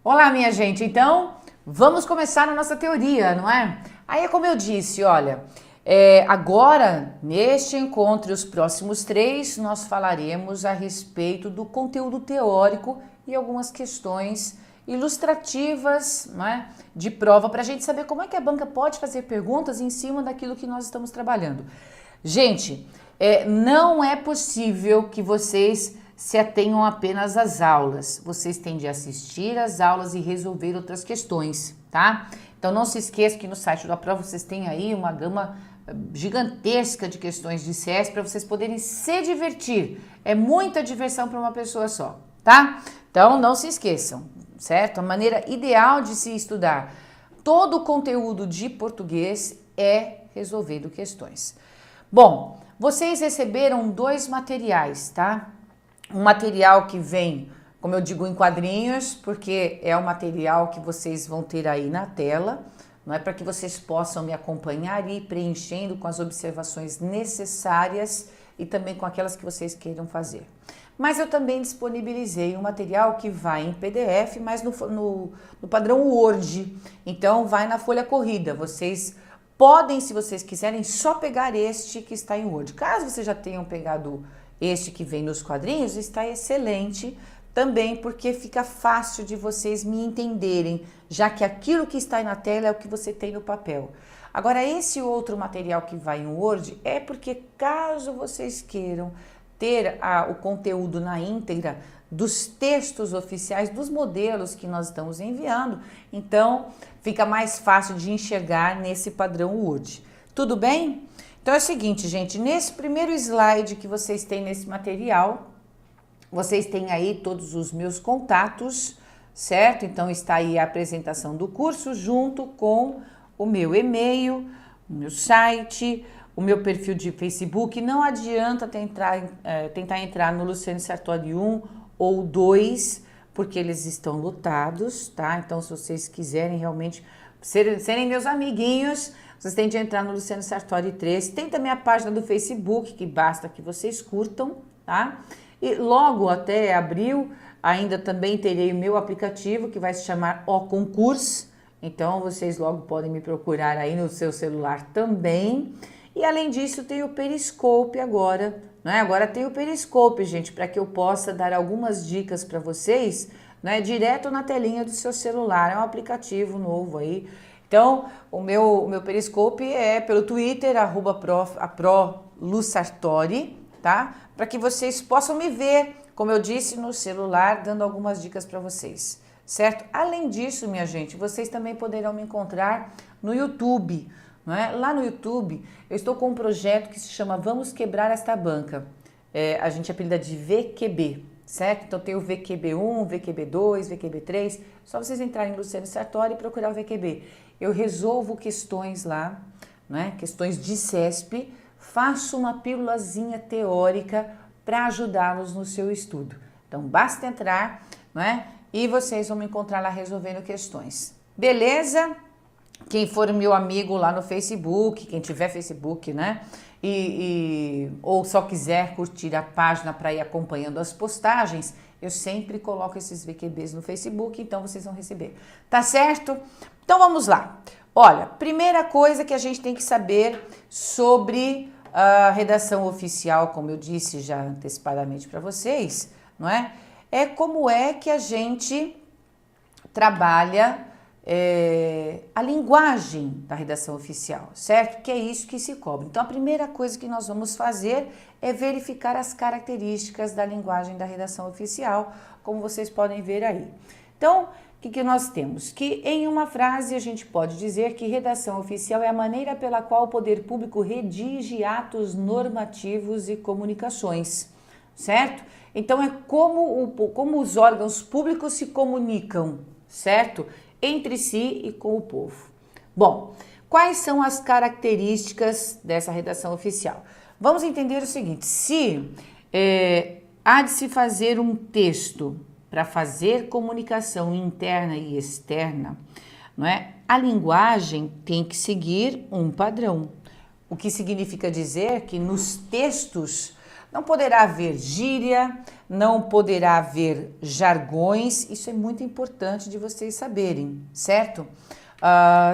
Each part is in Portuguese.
Olá, minha gente. Então, vamos começar a nossa teoria, não é? Aí é como eu disse, olha, agora, neste encontro e os próximos 3, nós falaremos a respeito do conteúdo teórico e algumas questões ilustrativas, não é, de prova para a gente saber como é que a banca pode fazer perguntas em cima daquilo que nós estamos trabalhando. Gente, não é possível que vocês se atenham apenas às aulas. Vocês têm de assistir às aulas e resolver outras questões, tá? Então não se esqueça que no site da prova vocês têm aí uma gama gigantesca de questões de CS para vocês poderem se divertir. É muita diversão para uma pessoa só, tá? Então não se esqueçam, certo? A maneira ideal de se estudar todo o conteúdo de português é resolvendo questões. Bom, vocês receberam 2 materiais, tá? Um material que vem, como eu digo, em quadrinhos, porque é o material que vocês vão ter aí na tela, não é, para que vocês possam me acompanhar e ir preenchendo com as observações necessárias e também com aquelas que vocês queiram fazer. Mas eu também disponibilizei um material que vai em PDF, mas no padrão Word, então vai na folha corrida. Vocês podem, se vocês quiserem, só pegar este que está em Word. Caso vocês já tenham pegado este que vem nos quadrinhos, está excelente também, porque fica fácil de vocês me entenderem, já que aquilo que está aí na tela é o que você tem no papel. Agora, esse outro material que vai em Word é porque caso vocês queiram ter o conteúdo na íntegra dos textos oficiais, dos modelos que nós estamos enviando, então fica mais fácil de enxergar nesse padrão Word. Tudo bem? Então é o seguinte, gente, nesse primeiro slide que vocês têm nesse material, vocês têm aí todos os meus contatos, certo? Então está aí a apresentação do curso junto com o meu e-mail, o meu site, o meu perfil de Facebook. Não adianta tentar entrar no Luciane Sartori 1 ou 2, porque eles estão lotados, tá? Então se vocês quiserem realmente serem meus amiguinhos, vocês têm de entrar no Luciane Sartori 3. Tem também a página do Facebook, que basta que vocês curtam, tá? E logo até abril, ainda também terei o meu aplicativo, que vai se chamar O Concurso. Então, vocês logo podem me procurar aí no seu celular também. E além disso, tem o Periscope agora, né? Agora tem o Periscope, gente, para que eu possa dar algumas dicas para vocês, né? Direto na telinha do seu celular. É um aplicativo novo aí. Então, o meu Periscope é pelo Twitter, @ProLuSartori, tá? Para que vocês possam me ver, como eu disse, no celular, dando algumas dicas para vocês, certo? Além disso, minha gente, vocês também poderão me encontrar no YouTube, não é? Lá no YouTube, eu estou com um projeto que se chama Vamos Quebrar Esta Banca. A gente apelida de VQB, certo? Então tem o VQB1, VQB2, VQB3, só vocês entrarem no Luciane Sartori e procurar o VQB. Eu resolvo questões lá, né? Questões de CESP, faço uma pílulazinha teórica para ajudá-los no seu estudo. Então basta entrar, né? E vocês vão me encontrar lá resolvendo questões. Beleza? Quem for meu amigo lá no Facebook, quem tiver Facebook, né? Ou só quiser curtir a página para ir acompanhando as postagens, eu sempre coloco esses VQBs no Facebook, então vocês vão receber. Tá certo? Então vamos lá. Olha, primeira coisa que a gente tem que saber sobre a redação oficial, como eu disse já antecipadamente para vocês, não é? É como é que a gente trabalha a linguagem da redação oficial, certo? Que é isso que se cobra. Então, a primeira coisa que nós vamos fazer é verificar as características da linguagem da redação oficial, como vocês podem ver aí. Então, o que nós temos? Que em uma frase a gente pode dizer que redação oficial é a maneira pela qual o poder público redige atos normativos e comunicações, certo? Então, é como os órgãos públicos se comunicam, certo? Entre si e com o povo. Bom, quais são as características dessa redação oficial? Vamos entender o seguinte, se há de se fazer um texto para fazer comunicação interna e externa, não é? A linguagem tem que seguir um padrão, o que significa dizer que nos textos Não poderá haver gíria, não poderá haver jargões, isso é muito importante de vocês saberem, certo?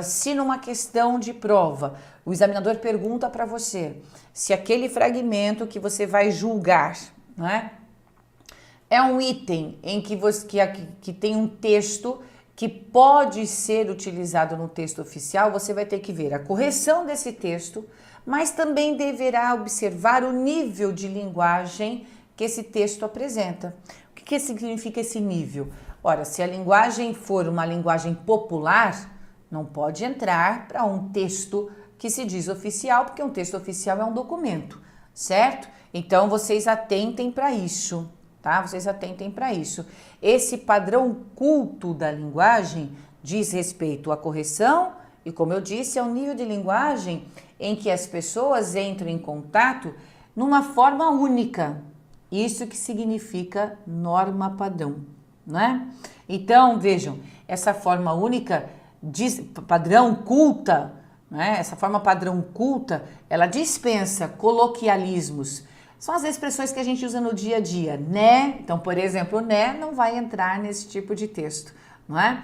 Se numa questão de prova, o examinador pergunta para você se aquele fragmento que você vai julgar, não é? É um item em que, que tem um texto que pode ser utilizado no texto oficial, você vai ter que ver a correção desse texto, mas também deverá observar o nível de linguagem que esse texto apresenta. O que significa esse nível? Ora, se a linguagem for uma linguagem popular, não pode entrar para um texto que se diz oficial, porque um texto oficial é um documento, certo? Então, vocês atentem para isso, tá? Vocês atentem para isso. Esse padrão culto da linguagem diz respeito à correção e, como eu disse, é um nível de linguagem em que as pessoas entram em contato numa forma única. Isso que significa norma padrão, né? Então, vejam, essa forma única, padrão culta, né? Essa forma padrão culta, ela dispensa coloquialismos. São as expressões que a gente usa no dia a dia, né? Então, por exemplo, né não vai entrar nesse tipo de texto, não é?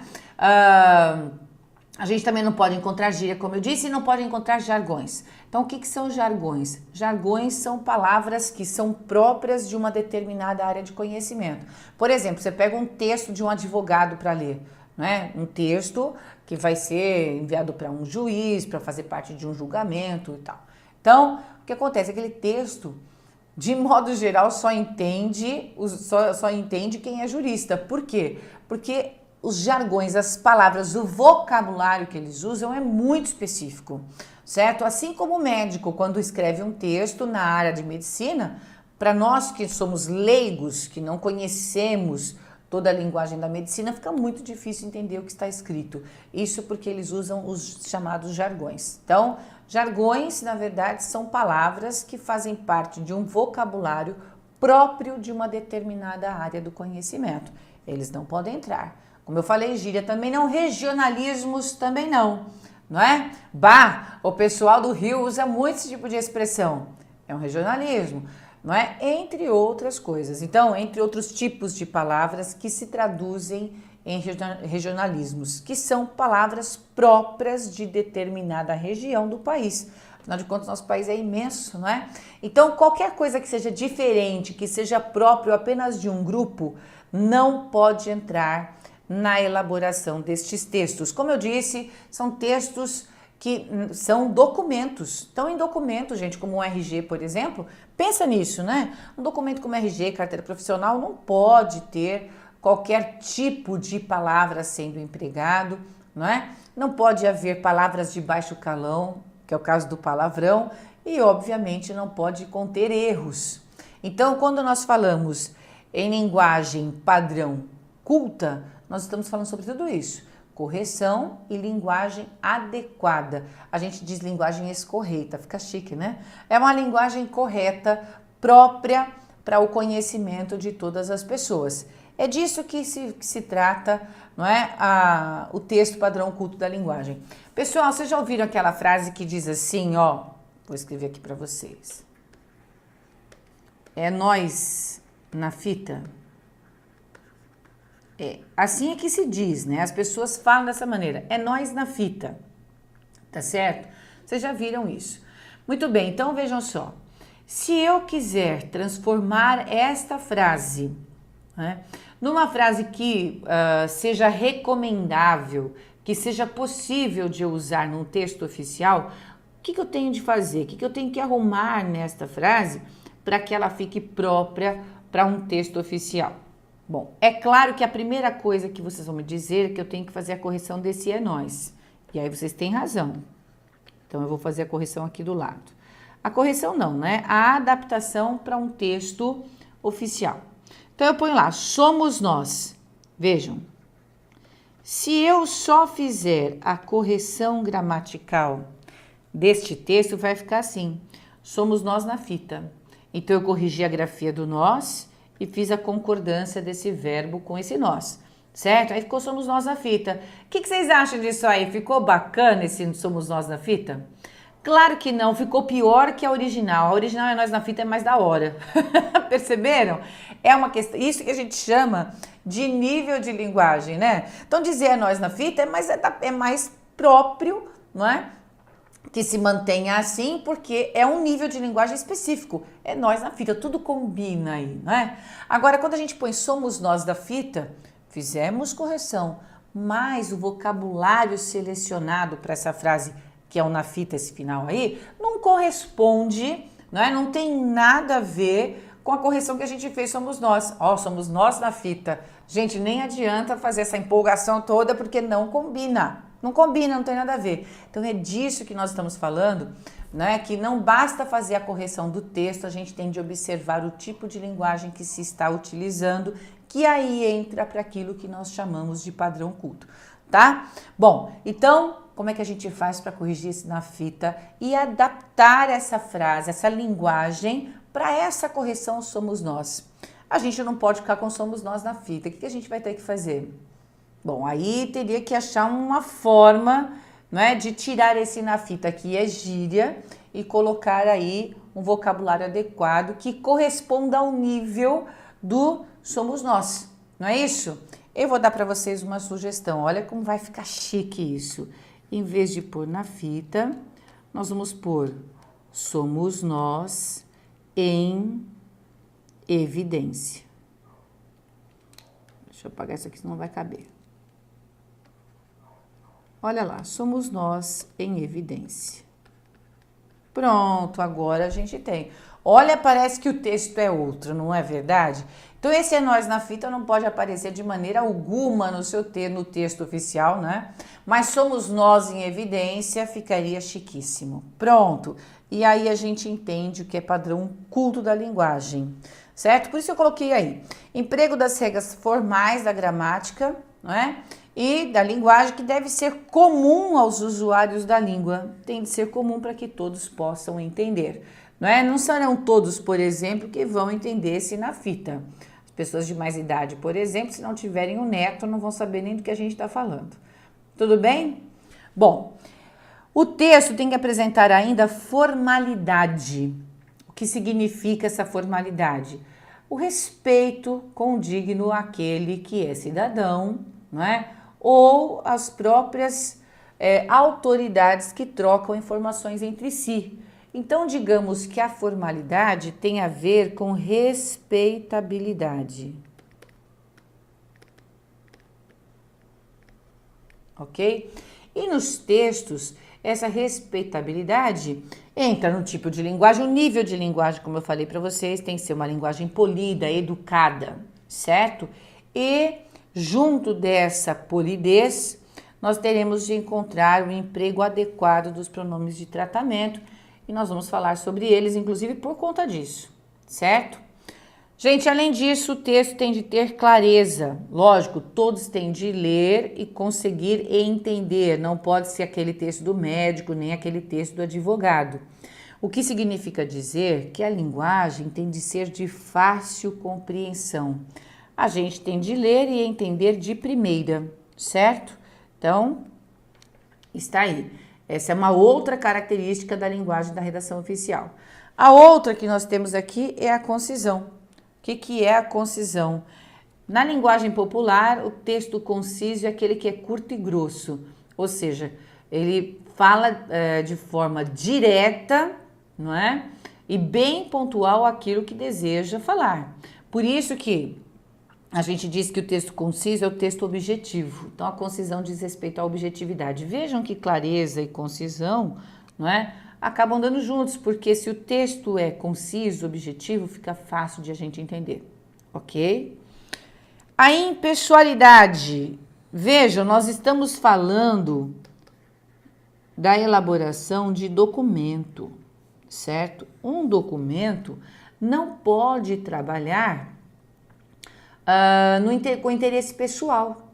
A gente também não pode encontrar gíria, como eu disse, e não pode encontrar jargões. Então, o que são jargões? Jargões são palavras que são próprias de uma determinada área de conhecimento. Por exemplo, você pega um texto de um advogado para ler, né? Um texto que vai ser enviado para um juiz, para fazer parte de um julgamento e tal. Então, o que acontece? Aquele texto, de modo geral, só entende quem é jurista. Por quê? Porque os jargões, as palavras, o vocabulário que eles usam é muito específico, certo? Assim como o médico, quando escreve um texto na área de medicina, para nós que somos leigos, que não conhecemos toda a linguagem da medicina, fica muito difícil entender o que está escrito. Isso porque eles usam os chamados jargões. Então, jargões, na verdade, são palavras que fazem parte de um vocabulário próprio de uma determinada área do conhecimento. Eles não podem entrar. Como eu falei, gíria também não, regionalismos também não, não é? Bah, o pessoal do Rio usa muito esse tipo de expressão. É um regionalismo, não é? Entre outras coisas. Então, entre outros tipos de palavras que se traduzem em regionalismos, que são palavras próprias de determinada região do país. Afinal de contas, nosso país é imenso, não é? Então, qualquer coisa que seja diferente, que seja próprio apenas de um grupo, não pode entrar na elaboração destes textos. Como eu disse, são textos que são documentos. Então, em documento, gente, como um RG, por exemplo, pensa nisso, né? Um documento como RG, carteira profissional, não pode ter qualquer tipo de palavra sendo empregado, não é? Não pode haver palavras de baixo calão, que é o caso do palavrão, e, obviamente, não pode conter erros. Então, quando nós falamos em linguagem padrão culta, nós estamos falando sobre tudo isso. Correção e linguagem adequada. A gente diz linguagem escorreita, fica chique, né? É uma linguagem correta, própria para o conhecimento de todas as pessoas. É disso que se trata, não é? O texto padrão culto da linguagem. Pessoal, vocês já ouviram aquela frase que diz assim, ó, vou escrever aqui para vocês. É nós na fita? Assim é que se diz, né? As pessoas falam dessa maneira. É nós na fita, tá certo? Vocês já viram isso. Muito bem, então vejam só. Se eu quiser transformar esta frase, né, numa frase que seja recomendável, que seja possível de eu usar num texto oficial, o que eu tenho de fazer? O que eu tenho que arrumar nesta frase para que ela fique própria para um texto oficial? Bom, é claro que a primeira coisa que vocês vão me dizer é que eu tenho que fazer a correção desse é nós. E aí vocês têm razão. Então, eu vou fazer a correção aqui do lado. A correção não, né? A adaptação para um texto oficial. Então, eu ponho lá, somos nós. Vejam, se eu só fizer a correção gramatical deste texto, vai ficar assim. Somos nós na fita. Então, eu corrigi a grafia do nós e fiz a concordância desse verbo com esse nós, certo? Aí ficou somos nós na fita. O que vocês acham disso aí? Ficou bacana esse somos nós na fita? Claro que não, ficou pior que a original. A original é Nós na Fita, é mais da hora. Perceberam? É uma questão, isso que a gente chama de nível de linguagem, né? Então dizer Nós na Fita é mais próprio, não é? Que se mantenha assim, porque é um nível de linguagem específico. É Nós na Fita, tudo combina aí, não é? Agora, quando a gente põe Somos Nós da Fita, fizemos correção, mas o vocabulário selecionado para essa frase, que é o na fita, esse final aí, não corresponde, não é? Não tem nada a ver com a correção que a gente fez, Somos Nós. Ó, Somos Nós na Fita. Gente, nem adianta fazer essa empolgação toda, porque não combina. Não combina, não tem nada a ver. Então é disso que nós estamos falando, né? Que não basta fazer a correção do texto, a gente tem de observar o tipo de linguagem que se está utilizando, que aí entra para aquilo que nós chamamos de padrão culto, tá? Bom, então, como é que a gente faz para corrigir isso na fita e adaptar essa frase, essa linguagem para essa correção Somos Nós? A gente não pode ficar com Somos Nós na fita. O que a gente vai ter que fazer? Bom, aí teria que achar uma forma, não é, de tirar esse na fita, que é gíria, e colocar aí um vocabulário adequado que corresponda ao nível do Somos Nós, não é isso? Eu vou dar para vocês uma sugestão, olha como vai ficar chique isso. Em vez de pôr na fita, nós vamos pôr Somos Nós em evidência. Deixa eu apagar isso aqui, senão não vai caber. Olha lá, Somos Nós em evidência. Pronto, agora a gente tem. Olha, parece que o texto é outro, não é verdade? Então esse é Nós na Fita não pode aparecer de maneira alguma no texto oficial, né? Mas Somos Nós em evidência ficaria chiquíssimo. Pronto. E aí a gente entende o que é padrão culto da linguagem, certo? Por isso eu coloquei aí. Emprego das regras formais da gramática, não é? E da linguagem que deve ser comum aos usuários da língua. Tem de ser comum para que todos possam entender. Não é? Não serão todos, por exemplo, que vão entender esse na fita. As pessoas de mais idade, por exemplo, se não tiverem um neto, não vão saber nem do que a gente está falando. Tudo bem? Bom, o texto tem que apresentar ainda formalidade. O que significa essa formalidade? O respeito condigno àquele que é cidadão, não é? Ou as próprias autoridades que trocam informações entre si. Então, digamos que a formalidade tem a ver com respeitabilidade. Ok? E nos textos, essa respeitabilidade entra no tipo de linguagem, o nível de linguagem, como eu falei para vocês, tem que ser uma linguagem polida, educada, certo? E junto dessa polidez, nós teremos de encontrar o emprego adequado dos pronomes de tratamento e nós vamos falar sobre eles, inclusive por conta disso, certo? Gente, além disso, o texto tem de ter clareza. Lógico, todos têm de ler e conseguir entender. Não pode ser aquele texto do médico, nem aquele texto do advogado. O que significa dizer que a linguagem tem de ser de fácil compreensão. A gente tem de ler e entender de primeira, certo? Então, está aí. Essa é uma outra característica da linguagem da redação oficial. A outra que nós temos aqui é a concisão. O que é a concisão? Na linguagem popular, o texto conciso é aquele que é curto e grosso, ou seja, ele fala de forma direta, não é? E bem pontual aquilo que deseja falar. Por isso que a gente diz que o texto conciso é o texto objetivo. Então, a concisão diz respeito à objetividade. Vejam que clareza e concisão, não é? Acabam andando juntos, porque se o texto é conciso, objetivo, fica fácil de a gente entender, ok? A impessoalidade. Vejam, nós estamos falando da elaboração de documento, certo? Um documento não pode trabalhar com interesse pessoal,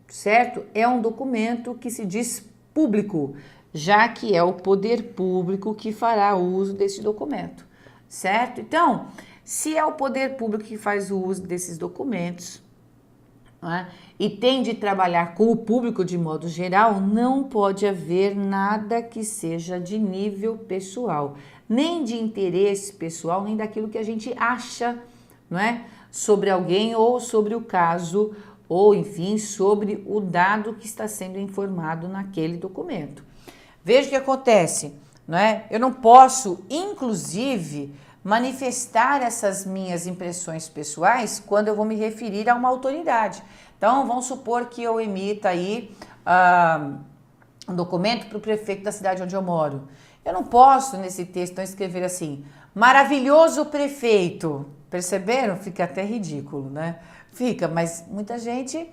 certo? É um documento que se diz público, já que é o poder público que fará uso desse documento, certo? Então, se é o poder público que faz o uso desses documentos, né, e tem de trabalhar com o público de modo geral, não pode haver nada que seja de nível pessoal, nem de interesse pessoal, nem daquilo que a gente acha, não é, sobre alguém ou sobre o caso, ou enfim, sobre o dado que está sendo informado naquele documento. Veja o que acontece, não é? Eu não posso, inclusive, manifestar essas minhas impressões pessoais quando eu vou me referir a uma autoridade. Então, vamos supor que eu emita aí um documento para o prefeito da cidade onde eu moro. Eu não posso, nesse texto, escrever assim, maravilhoso prefeito. Perceberam? Fica até ridículo, né? Fica, mas muita gente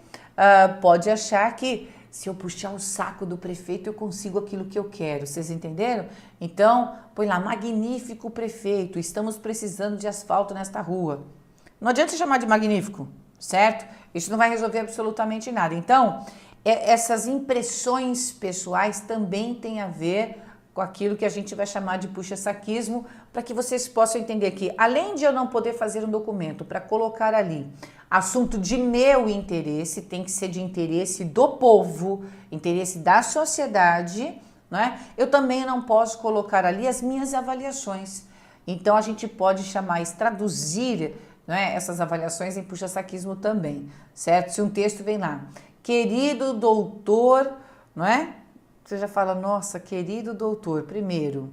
pode achar que se eu puxar o saco do prefeito eu consigo aquilo que eu quero. Vocês entenderam? Então, põe lá, magnífico prefeito, estamos precisando de asfalto nesta rua. Não adianta chamar de magnífico, certo? Isso não vai resolver absolutamente nada. Então, essas impressões pessoais também têm a ver com aquilo que a gente vai chamar de puxa-saquismo, para que vocês possam entender que, além de eu não poder fazer um documento para colocar ali assunto de meu interesse, tem que ser de interesse do povo, interesse da sociedade, não é? Eu também não posso colocar ali as minhas avaliações. Então, a gente pode chamar isso, traduzir, não é, essas avaliações em puxa-saquismo também, certo? Se um texto vem lá, querido doutor, não é? Você já fala, nossa, querido doutor, primeiro,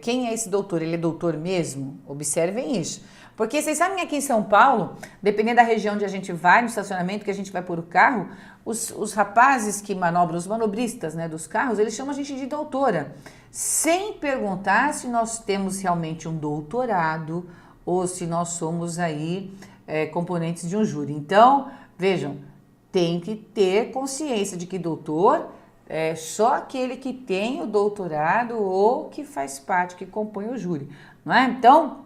quem é esse doutor? Ele é doutor mesmo? Observem isso. Porque vocês sabem aqui em São Paulo, dependendo da região onde a gente vai, no estacionamento que a gente vai pôr o carro, os rapazes que manobram, os manobristas, né, dos carros, eles chamam a gente de doutora, sem perguntar se nós temos realmente um doutorado ou se nós somos aí componentes de um júri. Então, vejam, tem que ter consciência de que doutor é só aquele que tem o doutorado ou que faz parte, que compõe o júri, não é? Então,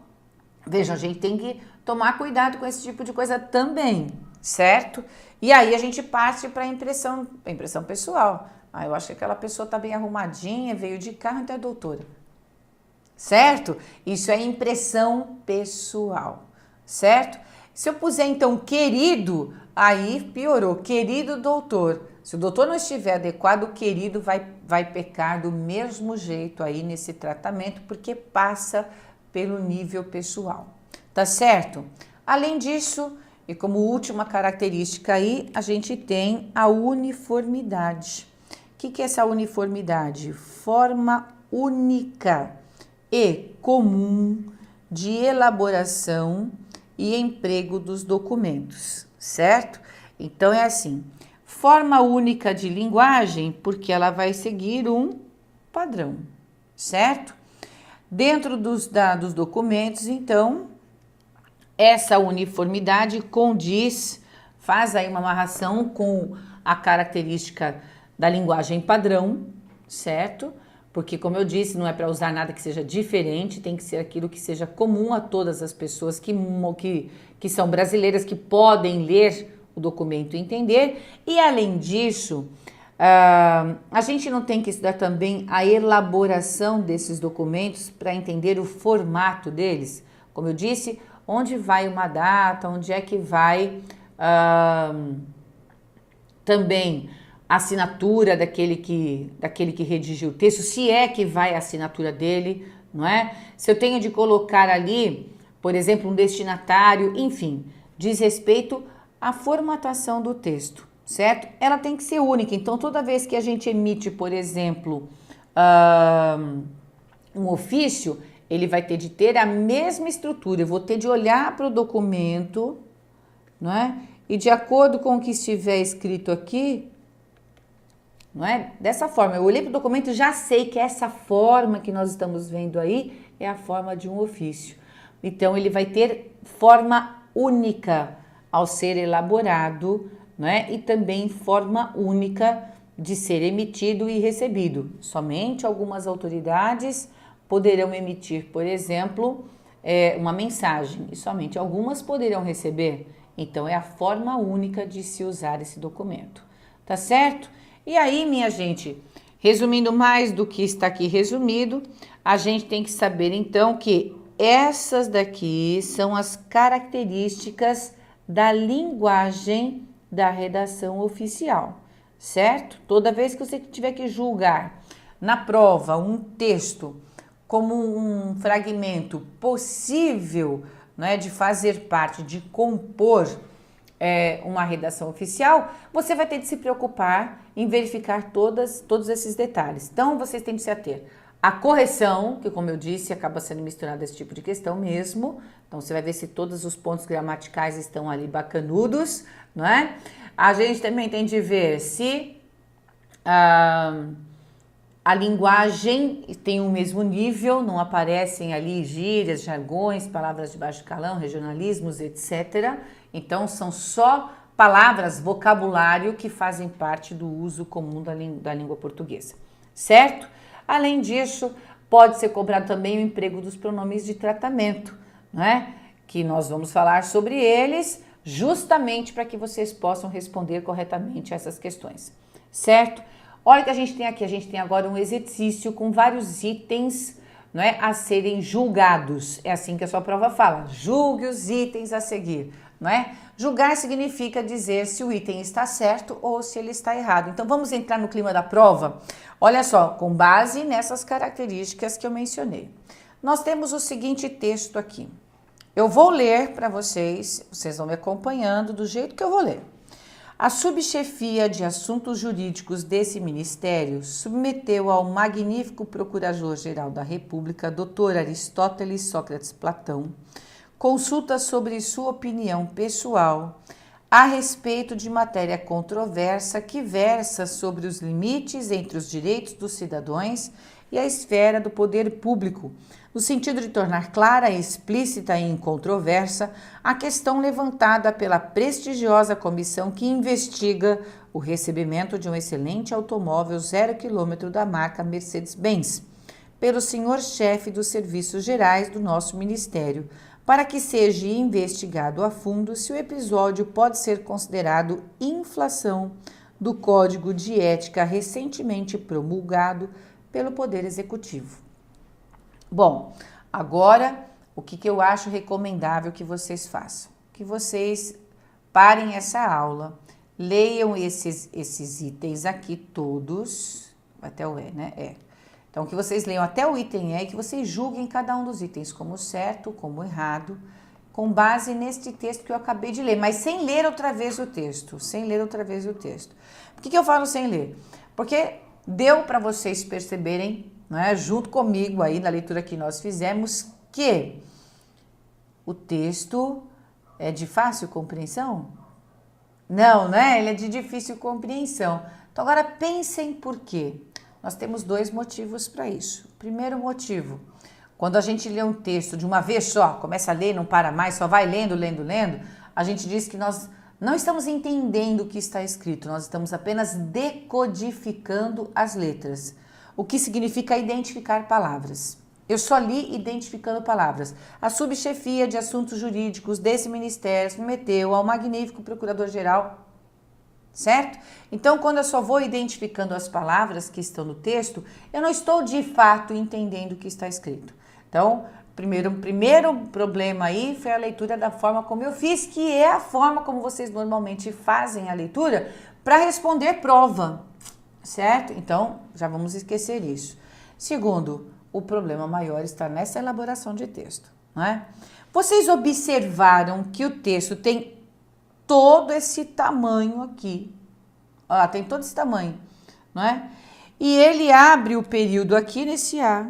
vejam, a gente tem que tomar cuidado com esse tipo de coisa também, certo? E aí a gente parte para a impressão pessoal. Eu acho que aquela pessoa está bem arrumadinha, veio de carro, então é doutora. Certo? Isso é impressão pessoal, certo? Se eu puser então querido, aí piorou, querido doutor. Se o doutor não estiver adequado, o querido vai pecar do mesmo jeito aí nesse tratamento, porque passa pelo nível pessoal, tá certo? Além disso, e como última característica aí, a gente tem a uniformidade. O que é essa uniformidade? Forma única e comum de elaboração e emprego dos documentos, certo? Então é assim, forma única de linguagem, porque ela vai seguir um padrão, certo? Dentro dos documentos, então, essa uniformidade condiz, faz aí uma amarração com a característica da linguagem padrão, certo? Porque, como eu disse, não é para usar nada que seja diferente, tem que ser aquilo que seja comum a todas as pessoas que são brasileiras, que podem ler o documento e entender. E, além disso, a gente não tem que estudar também a elaboração desses documentos para entender o formato deles. Como eu disse, onde vai uma data, onde é que vai também a assinatura daquele que redigiu o texto, se é que vai a assinatura dele, não é? Se eu tenho de colocar ali, por exemplo, um destinatário, enfim, diz respeito à formatação do texto, certo? Ela tem que ser única, então toda vez que a gente emite, por exemplo, um ofício, ele vai ter de ter a mesma estrutura, eu vou ter de olhar para o documento, não é? E de acordo com o que estiver escrito aqui, não é? Dessa forma, eu olhei para o documento e já sei que essa forma que nós estamos vendo aí é a forma de um ofício. Então, ele vai ter forma única ao ser elaborado, não é? E também forma única de ser emitido e recebido. Somente algumas autoridades poderão emitir, por exemplo, uma mensagem, e somente algumas poderão receber. Então, é a forma única de se usar esse documento. Tá certo? E aí, minha gente, resumindo mais do que está aqui resumido, a gente tem que saber, então, que essas daqui são as características da linguagem da redação oficial, certo? Toda vez que você tiver que julgar na prova um texto como um fragmento possível, né, de fazer parte, de compor uma redação oficial, você vai ter de se preocupar em verificar todos esses detalhes. Então, vocês têm de se ater à correção, que como eu disse, acaba sendo misturado esse tipo de questão mesmo. Então, você vai ver se todos os pontos gramaticais estão ali bacanudos, não é? A gente também tem de ver se a linguagem tem o mesmo nível, não aparecem ali gírias, jargões, palavras de baixo calão, regionalismos, etc. Então, são só palavras, vocabulário que fazem parte do uso comum da língua portuguesa, certo? Além disso, pode ser cobrado também o emprego dos pronomes de tratamento, não é? Que nós vamos falar sobre eles justamente para que vocês possam responder corretamente a essas questões, certo? Olha o que a gente tem aqui, a gente tem agora um exercício com vários itens, não é, a serem julgados. É assim que a sua prova fala, julgue os itens a seguir, não é? Julgar significa dizer se o item está certo ou se ele está errado. Então vamos entrar no clima da prova? Olha só, com base nessas características que eu mencionei. Nós temos o seguinte texto aqui. Eu vou ler para vocês, vocês vão me acompanhando do jeito que eu vou ler. A subchefia de assuntos jurídicos desse ministério submeteu ao magnífico Procurador-Geral da República, Dr. Aristóteles Sócrates Platão, consulta sobre sua opinião pessoal a respeito de matéria controversa que versa sobre os limites entre os direitos dos cidadãos e a esfera do poder público, no sentido de tornar clara, explícita e incontroversa a questão levantada pela prestigiosa comissão que investiga o recebimento de um excelente automóvel 0 km da marca Mercedes-Benz, pelo senhor-chefe dos Serviços Gerais do nosso Ministério, para que seja investigado a fundo se o episódio pode ser considerado infração do Código de Ética recentemente promulgado pelo Poder Executivo. Bom, agora o que eu acho recomendável que vocês façam? Que vocês parem essa aula, leiam esses itens aqui todos, até o E, né? Então, que vocês leiam até o item E e que vocês julguem cada um dos itens como certo, como errado, com base neste texto que eu acabei de ler, mas sem ler outra vez o texto, Por que eu falo sem ler? Porque deu para vocês perceberem, né, junto comigo aí na leitura que nós fizemos, que o texto é de fácil compreensão? Não, né? Ele é de difícil compreensão. Então agora pensem por quê. Nós temos dois motivos para isso. Primeiro motivo, quando a gente lê um texto de uma vez só, começa a ler, não para mais, só vai lendo, a gente diz que nós não estamos entendendo o que está escrito, nós estamos apenas decodificando as letras. O que significa identificar palavras. Eu só li identificando palavras. A subchefia de assuntos jurídicos desse ministério submeteu ao magnífico Procurador-Geral, certo? Então, quando eu só vou identificando as palavras que estão no texto, eu não estou de fato entendendo o que está escrito. Então, primeiro problema aí foi a leitura da forma como eu fiz, que é a forma como vocês normalmente fazem a leitura para responder prova. Certo? Então, já vamos esquecer isso. Segundo, o problema maior está nessa elaboração de texto, não é? Vocês observaram que o texto tem todo esse tamanho aqui. Ó, tem todo esse tamanho, não é? E ele abre o período aqui nesse A.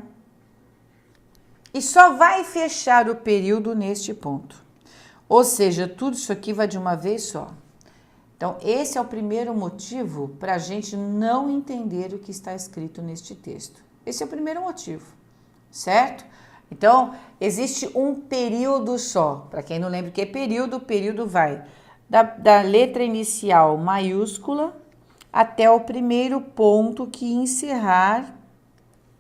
E só vai fechar o período neste ponto. Ou seja, tudo isso aqui vai de uma vez só. Então, esse é o primeiro motivo para a gente não entender o que está escrito neste texto. Esse é o primeiro motivo, certo? Então, existe um período só. Para quem não lembra o que é período, o período vai da letra inicial maiúscula até o primeiro ponto que encerrar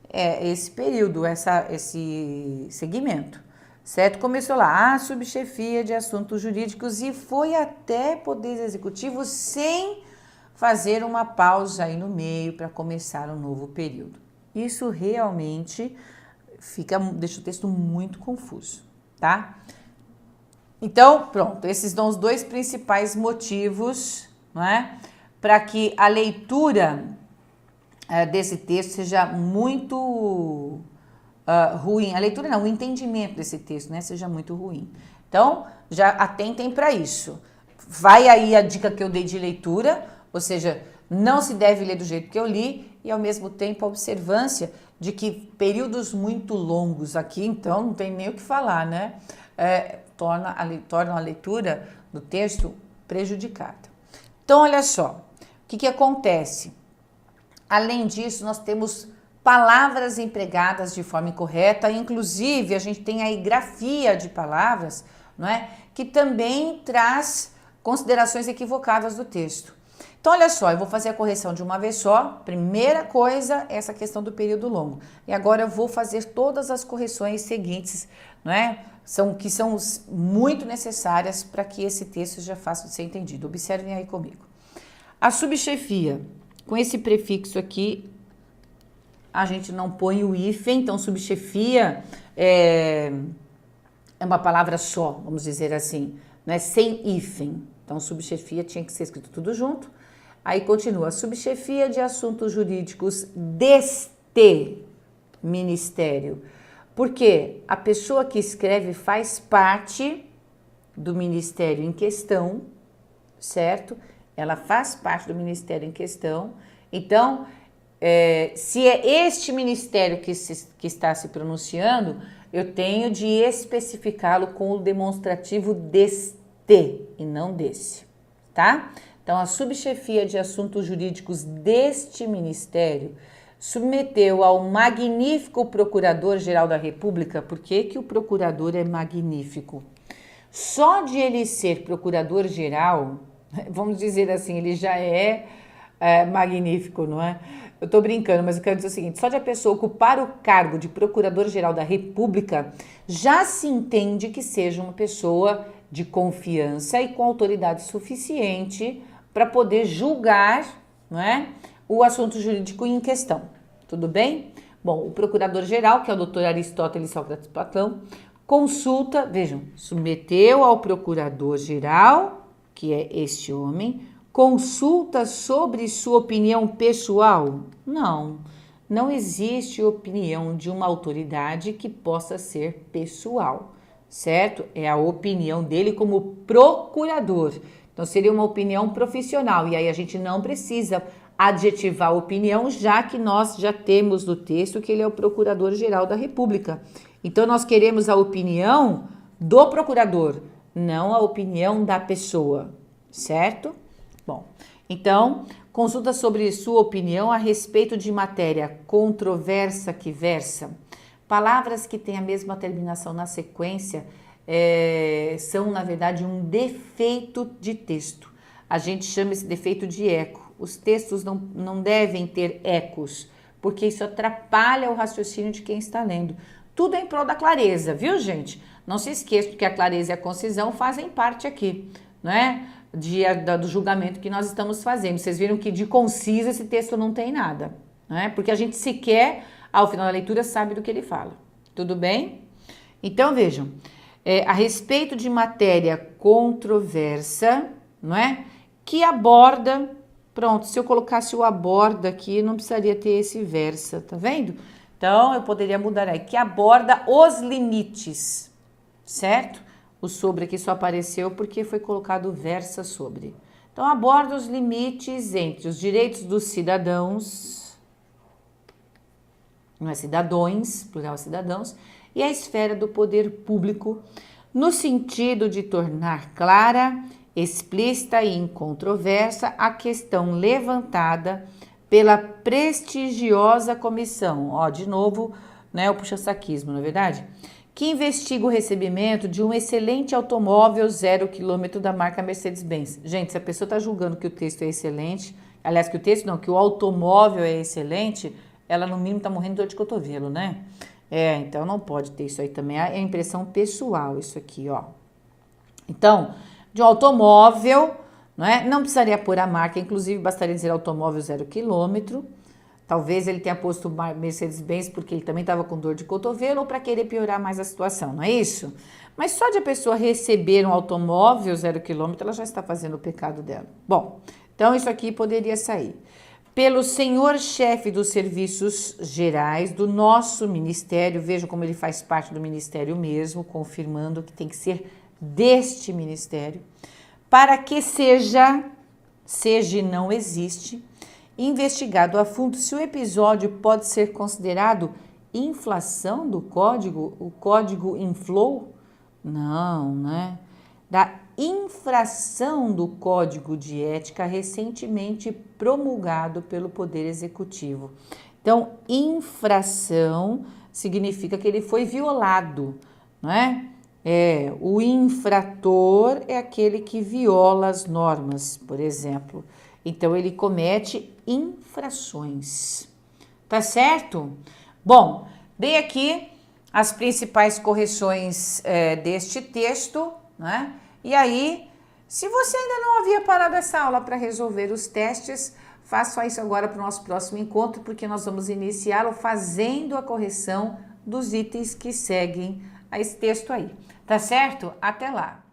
esse período, esse segmento. Certo? Começou lá, a subchefia de assuntos jurídicos e foi até Poder Executivo sem fazer uma pausa aí no meio para começar um novo período. Isso realmente deixa o texto muito confuso, tá? Então, pronto, esses são os dois principais motivos, não é, para que a leitura desse texto seja muito ruim. A leitura não, o entendimento desse texto, né, seja muito ruim. Então, já atentem para isso. Vai aí a dica que eu dei de leitura, ou seja, não se deve ler do jeito que eu li, e ao mesmo tempo a observância de que períodos muito longos aqui, então não tem nem o que falar, né? Torna a leitura do texto prejudicada. Então, olha só, o que acontece? Além disso, nós temos palavras empregadas de forma incorreta, inclusive a gente tem aí grafia de palavras, não é? Que também traz considerações equivocadas do texto. Então, olha só, eu vou fazer a correção de uma vez só. Primeira coisa, essa questão do período longo. E agora eu vou fazer todas as correções seguintes, não é? Que são muito necessárias para que esse texto seja fácil de ser entendido. Observem aí comigo. A subchefia, com esse prefixo aqui, a gente não põe o hífen, então subchefia é uma palavra só, vamos dizer assim, né? Sem hífen. Então, subchefia tinha que ser escrito tudo junto. Aí continua, subchefia de assuntos jurídicos deste ministério. Porque a pessoa que escreve faz parte do ministério em questão, certo? Ela faz parte do ministério em questão. Então, se é este ministério que está se pronunciando, eu tenho de especificá-lo com o demonstrativo deste e não desse, tá? Então, a subchefia de assuntos jurídicos deste ministério submeteu ao magnífico Procurador-Geral da República. Por que o procurador é magnífico? Só de ele ser procurador-geral, vamos dizer assim, ele já é magnífico, não é? Eu tô brincando, mas eu quero dizer o seguinte, só de a pessoa ocupar o cargo de Procurador-Geral da República, já se entende que seja uma pessoa de confiança e com autoridade suficiente para poder julgar, não é, o assunto jurídico em questão. Tudo bem? Bom, o Procurador-Geral, que é o Dr. Aristóteles Sócrates Platão, consulta, vejam, submeteu ao Procurador-Geral, que é este homem, consulta sobre sua opinião pessoal? Não, não existe opinião de uma autoridade que possa ser pessoal, certo? É a opinião dele como procurador. Então, seria uma opinião profissional. E aí a gente não precisa adjetivar a opinião, já que nós já temos no texto que ele é o Procurador-Geral da República. Então, nós queremos a opinião do procurador, não a opinião da pessoa, certo? Bom, então, consulta sobre sua opinião a respeito de matéria controversa que versa. Palavras que têm a mesma terminação na sequência são, na verdade, um defeito de texto. A gente chama esse defeito de eco. Os textos não devem ter ecos, porque isso atrapalha o raciocínio de quem está lendo. Tudo em prol da clareza, viu, gente? Não se esqueça que a clareza e a concisão fazem parte aqui, não é? Do julgamento que nós estamos fazendo. Vocês viram que de conciso esse texto não tem nada, não é? Porque a gente sequer, ao final da leitura, sabe do que ele fala. Tudo bem? Então, vejam, a respeito de matéria controversa, não é? Que aborda, pronto, se eu colocasse o aborda aqui, não precisaria ter esse versa, tá vendo? Então, eu poderia mudar aí, que aborda os limites, certo? O sobre aqui só apareceu porque foi colocado versa sobre. Então, aborda os limites entre os direitos dos cidadãos, não é cidadões, plural cidadãos, e a esfera do poder público, no sentido de tornar clara, explícita e incontroversa a questão levantada pela prestigiosa comissão, ó, de novo, né, o puxa-saquismo, não é verdade? Que investiga o recebimento de um excelente automóvel 0 km da marca Mercedes-Benz. Gente, se a pessoa está julgando que o texto é excelente, aliás, que o texto não, que o automóvel é excelente, ela no mínimo está morrendo de dor de cotovelo, né? Então não pode ter isso aí também, é impressão pessoal isso aqui, ó. Então, de um automóvel, não é? Não precisaria pôr a marca, inclusive bastaria dizer automóvel 0 km. Talvez ele tenha posto Mercedes-Benz porque ele também estava com dor de cotovelo ou para querer piorar mais a situação, não é isso? Mas só de a pessoa receber um automóvel 0 quilômetro, ela já está fazendo o pecado dela. Bom, então isso aqui poderia sair. Pelo senhor chefe dos serviços gerais do nosso ministério, veja como ele faz parte do ministério mesmo, confirmando que tem que ser deste ministério, para que seja e não existe, investigado a fundo se o episódio pode ser considerado inflação do código, o código inflow? Não, né? Da infração do Código de Ética recentemente promulgado pelo Poder Executivo. Então, infração significa que ele foi violado, não é? O infrator é aquele que viola as normas, por exemplo. Então, ele comete infrações. Tá certo? Bom, dei aqui as principais correções deste texto, né? E aí, se você ainda não havia parado essa aula para resolver os testes, faça isso agora para o nosso próximo encontro, porque nós vamos iniciá-lo fazendo a correção dos itens que seguem a esse texto aí. Tá certo? Até lá!